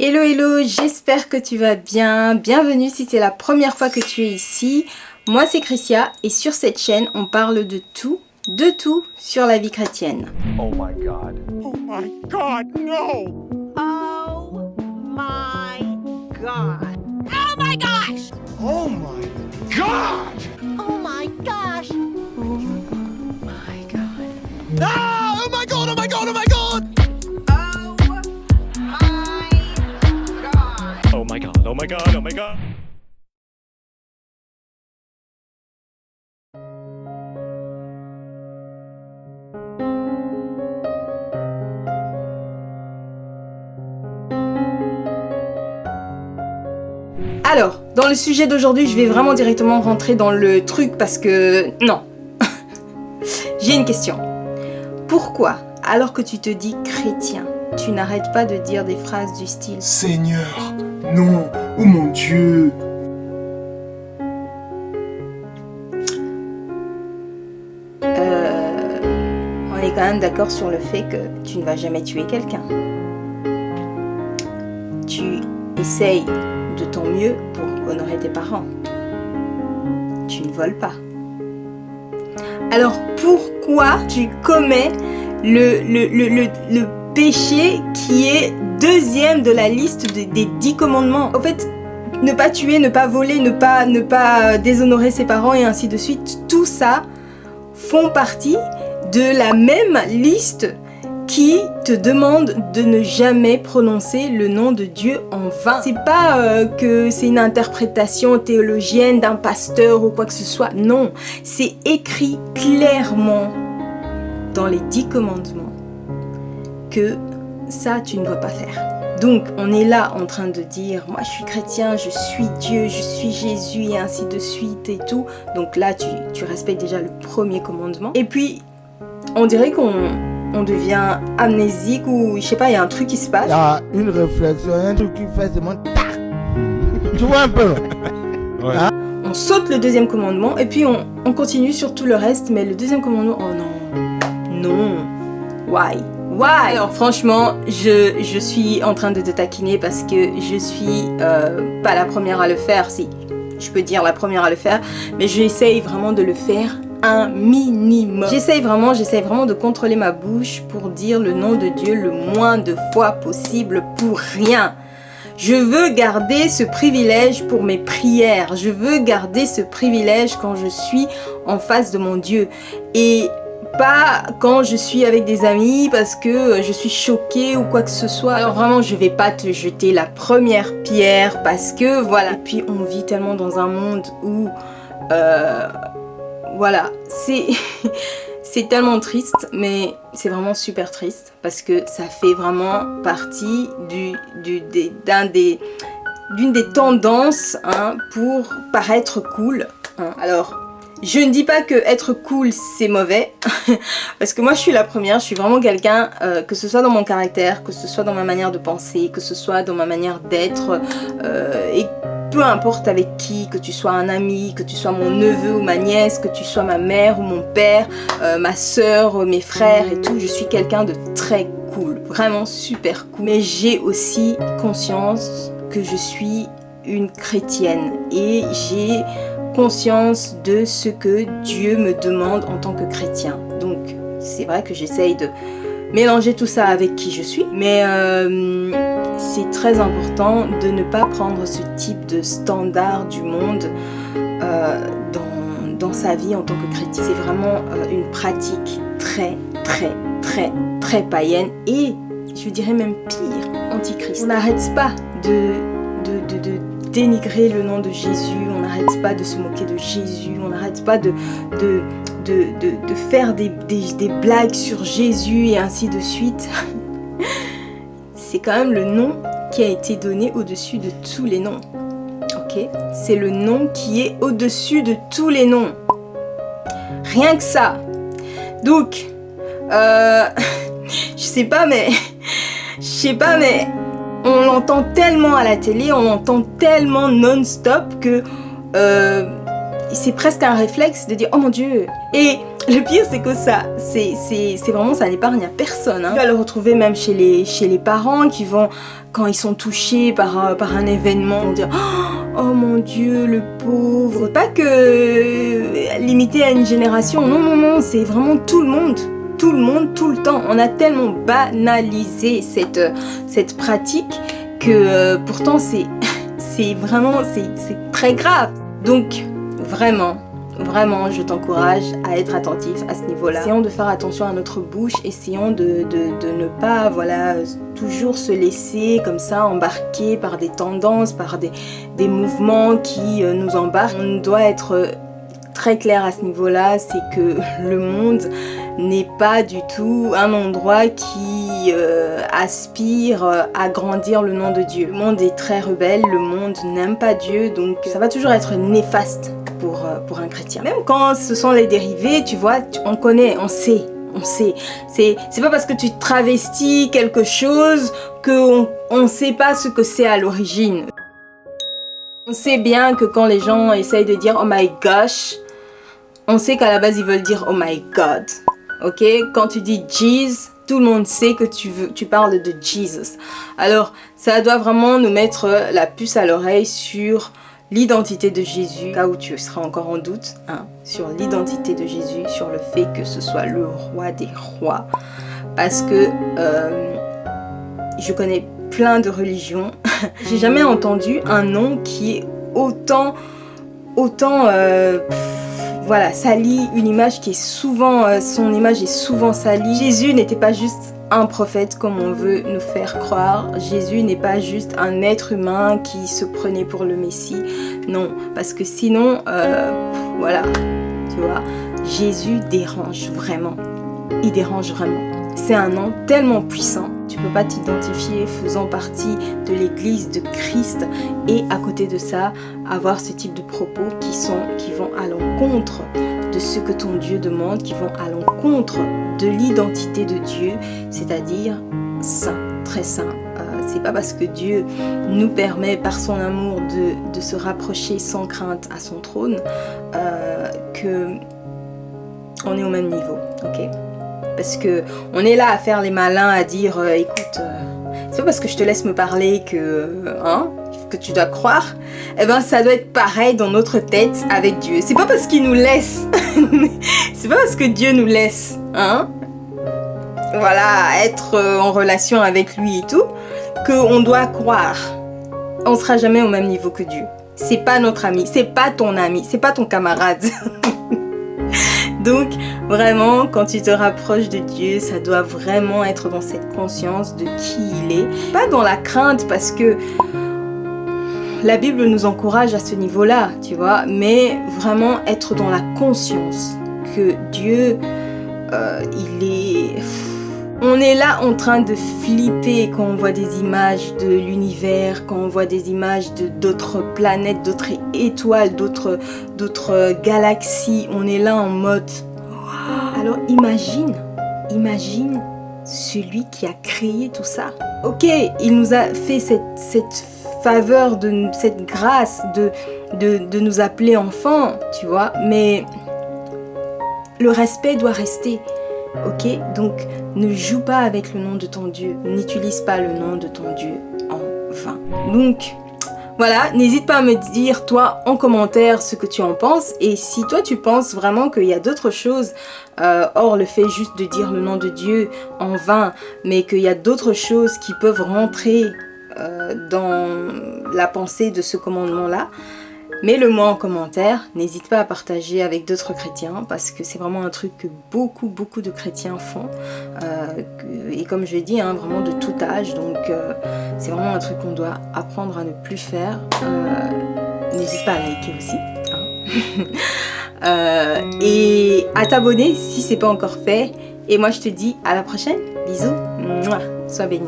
Hello hello, j'espère que tu vas bien. Bienvenue si c'est la première fois que tu es ici. Moi c'est Chrissia et sur cette chaîne on parle de tout sur la vie chrétienne. Oh my God. Oh my God, no! Oh my God. Oh my gosh! Oh my God! Oh my gosh! Oh my god. Ah! Oh my God, oh my God, oh my God! Oh my God. Oh my God, oh my God, oh my God! Alors, dans le sujet d'aujourd'hui, je vais vraiment directement rentrer dans le truc parce que... Non. J'ai une question. Pourquoi, alors que tu te dis chrétien, tu n'arrêtes pas de dire des phrases du style « Seigneur, non, oh mon Dieu. On est quand même d'accord sur le fait que tu ne vas jamais tuer quelqu'un. Tu essayes de ton mieux pour honorer tes parents. Tu ne voles pas. Alors pourquoi tu commets le péché qui est deuxième de la liste des 10 commandements? En fait, ne pas tuer, ne pas voler, ne pas déshonorer ses parents et ainsi de suite, tout ça font partie de la même liste qui te demande de ne jamais prononcer le nom de Dieu en vain. C'est pas que c'est une interprétation théologienne d'un pasteur ou quoi que ce soit. Non, c'est écrit clairement dans les 10 commandements que ça, tu ne dois pas faire. Donc, on est là en train de dire, moi je suis chrétien, je suis Dieu, je suis Jésus et ainsi de suite et tout. Donc là, tu respectes déjà le premier commandement. Et puis, on dirait qu'on devient amnésique ou je sais pas, il y a un truc qui se passe. Il y a une réflexion, un truc qui fait seulement tac. Tu vois un peu? Ouais. Hein? On saute le deuxième commandement et puis on continue sur tout le reste, mais le deuxième commandement, oh non, non, why? Why? Alors franchement, je suis en train de te taquiner parce que je suis pas la première à le faire, si, je peux dire la première à le faire, mais j'essaye vraiment de le faire un minimum. J'essaye vraiment de contrôler ma bouche pour dire le nom de Dieu le moins de fois possible pour rien. Je veux garder ce privilège pour mes prières. Je veux garder ce privilège quand je suis en face de mon Dieu. Et pas quand je suis avec des amis parce que je suis choquée ou quoi que ce soit. Alors vraiment, je vais pas te jeter la première pierre parce que voilà. Et puis on vit tellement dans un monde où... voilà, c'est tellement triste, mais c'est vraiment super triste parce que ça fait vraiment partie d'une des tendances hein, pour paraître cool. Hein. Alors, je ne dis pas que être cool c'est mauvais, parce que moi je suis la première, je suis vraiment quelqu'un, que ce soit dans mon caractère, que ce soit dans ma manière de penser, que ce soit dans ma manière d'être, et peu importe avec qui, que tu sois un ami, que tu sois mon neveu ou ma nièce, que tu sois ma mère ou mon père, ma soeur, mes frères et tout, je suis quelqu'un de très cool, vraiment super cool. Mais j'ai aussi conscience que je suis une chrétienne et j'ai conscience de ce que Dieu me demande en tant que chrétien. Donc c'est vrai que j'essaye de mélanger tout ça avec qui je suis, mais c'est très important de ne pas prendre ce type de standard du monde dans sa vie en tant que chrétien. C'est vraiment une pratique très païenne et je dirais même pire, antichrist. On n'arrête pas de dénigrer le nom de Jésus, on n'arrête pas de se moquer de Jésus, on n'arrête pas de faire des blagues sur Jésus et ainsi de suite. C'est quand même le nom qui a été donné au-dessus de tous les noms. Ok? C'est le nom qui est au-dessus de tous les noms. Rien que ça. Donc, je sais pas mais on l'entend tellement à la télé, on l'entend tellement non-stop que c'est presque un réflexe de dire oh mon Dieu. Et le pire c'est que ça, c'est vraiment, ça n'épargne à personne. Hein. Tu vas le retrouver même chez les parents qui vont, quand ils sont touchés par un événement, vont dire oh mon Dieu, le pauvre. C'est pas que limité à une génération, non, c'est vraiment tout le monde. Tout le monde, tout le temps. On a tellement banalisé cette pratique que pourtant c'est vraiment, c'est très grave. Donc vraiment, je t'encourage à être attentif à ce niveau-là. Essayons de faire attention à notre bouche, essayons de ne pas, voilà, toujours se laisser comme ça embarquer par des tendances, par des mouvements qui nous embarquent. On doit être très clair à ce niveau-là, c'est que le monde n'est pas du tout un endroit qui aspire à grandir le nom de Dieu. Le monde est très rebelle, le monde n'aime pas Dieu, donc ça va toujours être néfaste pour un chrétien. Même quand ce sont les dérivés, tu vois, on connaît, on sait. C'est pas parce que tu travestis quelque chose qu'on ne sait pas ce que c'est à l'origine. On sait bien que quand les gens essayent de dire oh my gosh, on sait qu'à la base ils veulent dire oh my god. Ok, quand tu dis Jesus, tout le monde sait que tu parles de Jesus. Alors ça doit vraiment nous mettre la puce à l'oreille sur l'identité de Jésus, cas où tu seras encore en doute, hein, sur l'identité de Jésus, sur le fait que ce soit le roi des rois. Parce que je connais plein de religions. J'ai jamais entendu un nom qui est autant voilà, sali, une image qui est souvent, son image est souvent salie. Jésus n'était pas juste un prophète comme on veut nous faire croire. Jésus n'est pas juste un être humain qui se prenait pour le Messie. Non, parce que sinon, voilà, tu vois, Jésus dérange vraiment. Il dérange vraiment. C'est un nom tellement puissant. Tu ne peux pas t'identifier faisant partie de l'église de Christ et à côté de ça, avoir ce type de propos qui vont à l'encontre de ce que ton Dieu demande, qui vont à l'encontre de l'identité de Dieu, c'est-à-dire saint, très saint. C'est pas parce que Dieu nous permet par son amour de se rapprocher sans crainte à son trône que on est au même niveau, ok? Parce que on est là à faire les malins, à dire écoute, c'est pas parce que je te laisse me parler que tu dois croire. Eh ben ça doit être pareil dans notre tête avec Dieu. C'est pas parce qu'il nous laisse, c'est pas parce que Dieu nous laisse, voilà, être en relation avec lui et tout, qu'on doit croire. On sera jamais au même niveau que Dieu. C'est pas notre ami, c'est pas ton ami, c'est pas ton camarade. Donc, vraiment, quand tu te rapproches de Dieu, ça doit vraiment être dans cette conscience de qui il est. Pas dans la crainte, parce que la Bible nous encourage à ce niveau-là, tu vois, mais vraiment être dans la conscience que Dieu, il est... On est là en train de flipper quand on voit des images de l'univers, quand on voit des images d'autres planètes, d'autres étoiles, d'autres galaxies. On est là en mode... Alors imagine celui qui a créé tout ça. Ok, il nous a fait cette faveur, cette grâce de nous appeler enfants, tu vois, mais le respect doit rester. Ok, donc ne joue pas avec le nom de ton Dieu, n'utilise pas le nom de ton Dieu en vain. Donc voilà, n'hésite pas à me dire toi en commentaire ce que tu en penses, et si toi tu penses vraiment qu'il y a d'autres choses hors le fait juste de dire le nom de Dieu en vain, mais qu'il y a d'autres choses qui peuvent rentrer dans la pensée de ce commandement-là, mets-le-moi en commentaire, n'hésite pas à partager avec d'autres chrétiens parce que c'est vraiment un truc que beaucoup de chrétiens font et comme je l'ai dit, vraiment de tout âge, donc c'est vraiment un truc qu'on doit apprendre à ne plus faire. N'hésite pas à liker aussi et à t'abonner si c'est pas encore fait, et moi je te dis à la prochaine, bisous, sois béni.